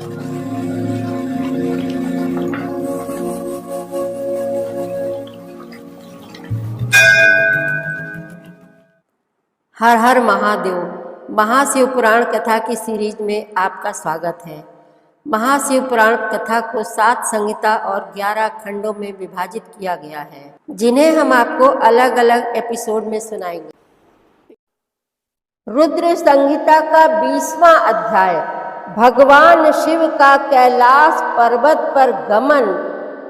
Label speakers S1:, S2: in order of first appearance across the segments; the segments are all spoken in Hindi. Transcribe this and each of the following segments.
S1: हर हर महादेव। महाशिव पुराण कथा की सीरीज में आपका स्वागत है। महाशिव पुराण कथा को 7 संहिता और 11 खंडों में विभाजित किया गया है, जिन्हें हम आपको अलग अलग एपिसोड में सुनाएंगे। रुद्र संहिता का 20वां अध्याय, भगवान शिव का कैलाश पर्वत पर गमन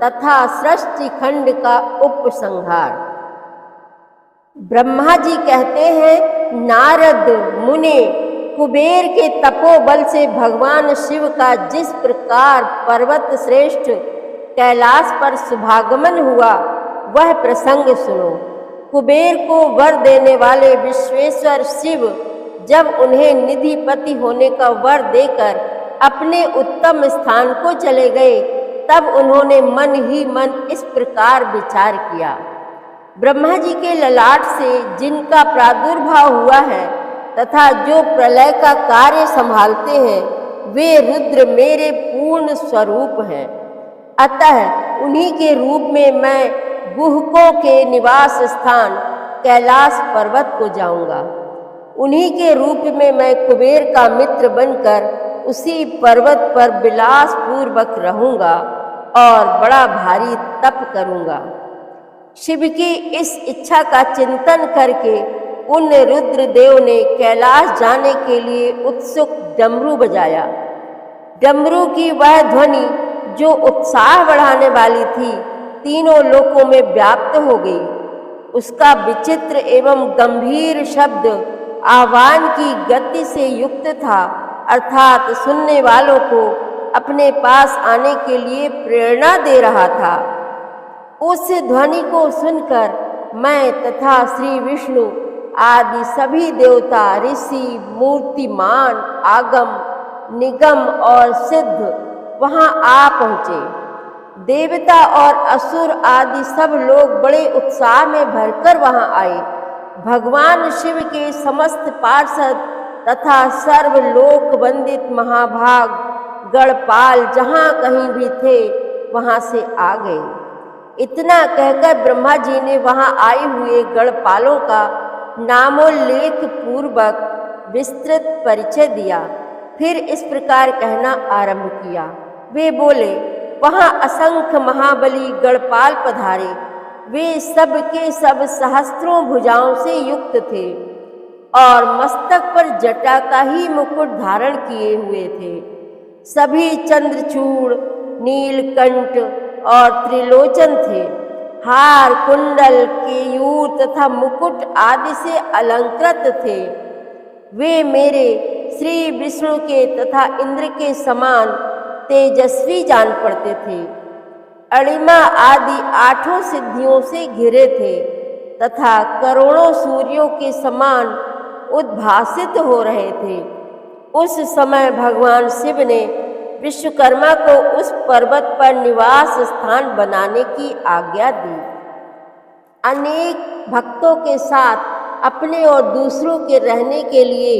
S1: तथा सृष्टि खंड का उपसंहार। ब्रह्मा जी कहते हैं, नारद मुनि कुबेर के तपोबल से भगवान शिव का जिस प्रकार पर्वत श्रेष्ठ कैलाश पर शुभागमन हुआ, वह प्रसंग सुनो। कुबेर को वर देने वाले विश्वेश्वर शिव जब उन्हें निधिपति होने का वर देकर अपने उत्तम स्थान को चले गए, तब उन्होंने मन ही मन इस प्रकार विचार किया, ब्रह्मा जी के ललाट से जिनका प्रादुर्भाव हुआ है तथा जो प्रलय का कार्य संभालते हैं, वे रुद्र मेरे पूर्ण स्वरूप हैं। अतः उन्हीं के रूप में मैं गुहकों के निवास स्थान कैलाश पर्वत को जाऊंगा। उन्हीं के रूप में मैं कुबेर का मित्र बनकर उसी पर्वत पर विलास पूर्वक रहूंगा और बड़ा भारी तप करूंगा। शिव की इस इच्छा का चिंतन करके उन रुद्रदेव ने कैलाश जाने के लिए उत्सुक डमरू बजाया। डमरू की वह ध्वनि जो उत्साह बढ़ाने वाली थी, तीनों लोकों में व्याप्त हो गई। उसका विचित्र एवं गंभीर शब्द आह्वान की गति से युक्त था, अर्थात सुनने वालों को अपने पास आने के लिए प्रेरणा दे रहा था। उस ध्वनि को सुनकर मैं तथा श्री विष्णु आदि सभी देवता, ऋषि, मूर्तिमान, आगम, निगम और सिद्ध वहां आ पहुँचे। देवता और असुर आदि सब लोग बड़े उत्साह में भरकर वहां आए। भगवान शिव के समस्त पार्षद तथा सर्वलोक वंदित महाभाग गणपाल जहाँ कहीं भी थे, वहां से आ गए। इतना कहकर ब्रह्मा जी ने वहां आए हुए गणपालों का नामोल्लेख पूर्वक विस्तृत परिचय दिया। फिर इस प्रकार कहना आरंभ किया। वे बोले, वहां असंख्य महाबली गणपाल पधारे। वे सब के सब सहस्त्रों भुजाओं से युक्त थे और मस्तक पर जटा का ही मुकुट धारण किए हुए थे। सभी चंद्रचूड़, नीलकंठ और त्रिलोचन थे। हार, कुंडल, केयूर तथा मुकुट आदि से अलंकृत थे। वे मेरे श्री विष्णु के तथा इंद्र के समान तेजस्वी जान पड़ते थे। अणिमा आदि 8 सिद्धियों से घिरे थे तथा करोड़ों सूर्यों के समान उद्भासित हो रहे थे। उस समय भगवान शिव ने विश्वकर्मा को उस पर्वत पर निवास स्थान बनाने की आज्ञा दी। अनेक भक्तों के साथ अपने और दूसरों के रहने के लिए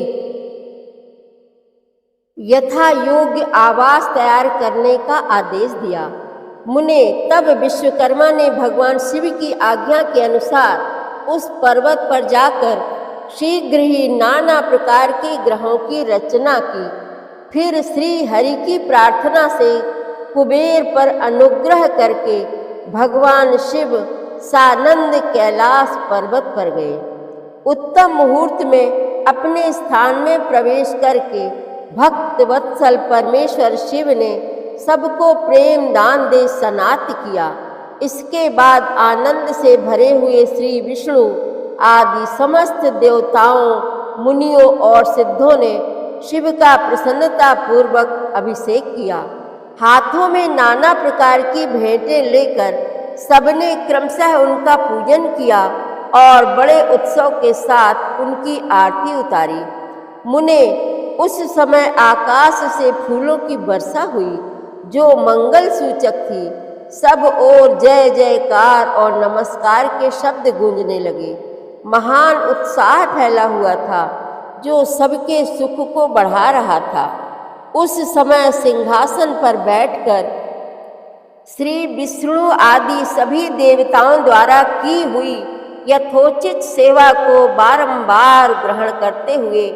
S1: यथा योग्य आवास तैयार करने का आदेश दिया। मुने तब विश्वकर्मा ने भगवान शिव की आज्ञा के अनुसार उस पर्वत पर जाकर शीघ्र ही नाना प्रकार के ग्रहों की रचना की। फिर श्री हरि की प्रार्थना से कुबेर पर अनुग्रह करके भगवान शिव सानंद कैलाश पर्वत पर गए। उत्तम मुहूर्त में अपने स्थान में प्रवेश करके भक्त वत्सल परमेश्वर शिव ने सबको प्रेम दान दे सनात किया। इसके बाद आनंद से भरे हुए श्री विष्णु आदि समस्त देवताओं, मुनियों और सिद्धों ने शिव का प्रसन्नता पूर्वक अभिषेक किया। हाथों में नाना प्रकार की भेंटें लेकर सबने क्रमशः उनका पूजन किया और बड़े उत्सव के साथ उनकी आरती उतारी। मुने उस समय आकाश से फूलों की वर्षा हुई जो मंगल सूचक थी। सब ओर जय जयकार और नमस्कार के शब्द गूंजने लगे। महान उत्साह फैला हुआ था जो सबके सुख को बढ़ा रहा था। उस समय सिंहासन पर बैठकर श्री विष्णु आदि सभी देवताओं द्वारा की हुई यथोचित सेवा को बारंबार ग्रहण करते हुए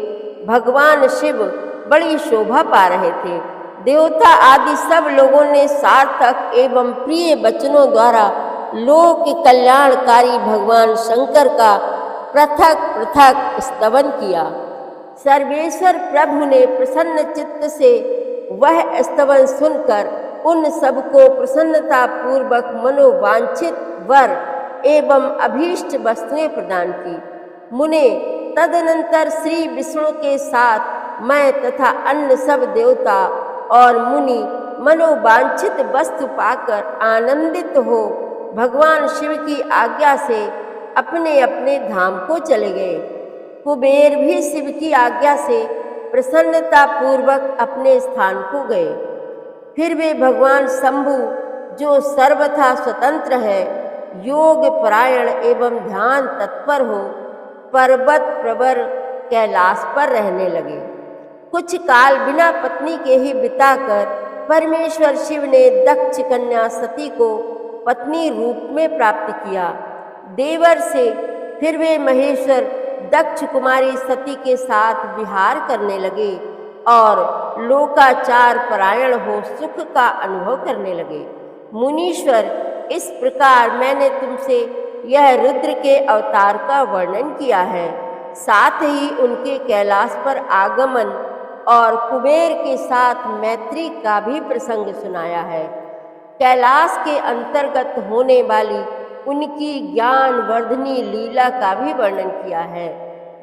S1: भगवान शिव बड़ी शोभा पा रहे थे। देवता आदि सब लोगों ने सार्थक एवं प्रिय वचनों द्वारा लोक कल्याणकारी भगवान शंकर का पृथक पृथक स्तवन किया। सर्वेश्वर प्रभु ने प्रसन्न चित्त से वह स्तवन सुनकर उन सबको प्रसन्नता पूर्वक मनोवांछित वर एवं अभीष्ट वस्तुएं प्रदान की। मुने, तदनंतर श्री विष्णु के साथ मैं तथा अन्य सब देवता और मुनि मनोवांछित वस्तु पाकर आनंदित हो भगवान शिव की आज्ञा से अपने अपने धाम को चले गए। कुबेर भी शिव की आज्ञा से प्रसन्नता पूर्वक अपने स्थान को गए। फिर वे भगवान शंभु, जो सर्वथा स्वतंत्र है, योग परायण एवं ध्यान तत्पर हो, पर्वत प्रवर कैलाश पर रहने लगे। कुछ काल बिना पत्नी के ही बिताकर परमेश्वर शिव ने दक्ष कन्या सती को पत्नी रूप में प्राप्त किया। देवर से फिर वे महेश्वर दक्ष कुमारी सती के साथ विहार करने लगे और लोकाचार परायण हो सुख का अनुभव करने लगे। मुनीश्वर, इस प्रकार मैंने तुमसे यह रुद्र के अवतार का वर्णन किया है, साथ ही उनके कैलाश पर आगमन और कुबेर के साथ मैत्री का भी प्रसंग सुनाया है। कैलाश के अंतर्गत होने वाली उनकी ज्ञान वर्धनी लीला का भी वर्णन किया है,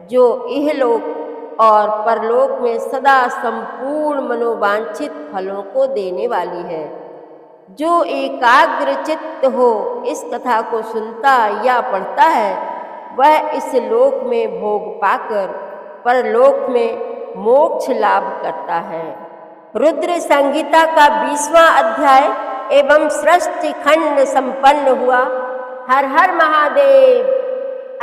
S1: जो इहलोक और परलोक में सदा संपूर्ण मनोवांछित फलों को देने वाली है। जो एकाग्र चित्त हो इस कथा को सुनता या पढ़ता है, वह इस लोक में भोग पाकर परलोक में मोक्ष लाभ करता है। रुद्र संहिता का 20वां अध्याय एवं सृष्टि खंड संपन्न हुआ। हर हर महादेव।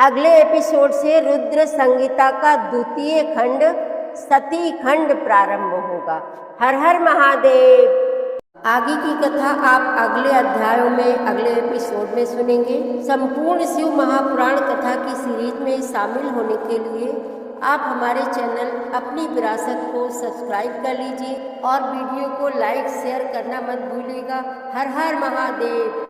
S1: अगले एपिसोड से रुद्र संहिता का द्वितीय खंड सती खंड प्रारंभ होगा। हर हर महादेव। आगे की कथा आप अगले अध्यायों में अगले एपिसोड में सुनेंगे। संपूर्ण शिव महापुराण कथा की सीरीज में शामिल होने के लिए आप हमारे चैनल अपनी विरासत को सब्सक्राइब कर लीजिए और वीडियो को लाइक शेयर करना मत भूलिएगा। हर हर महादेव।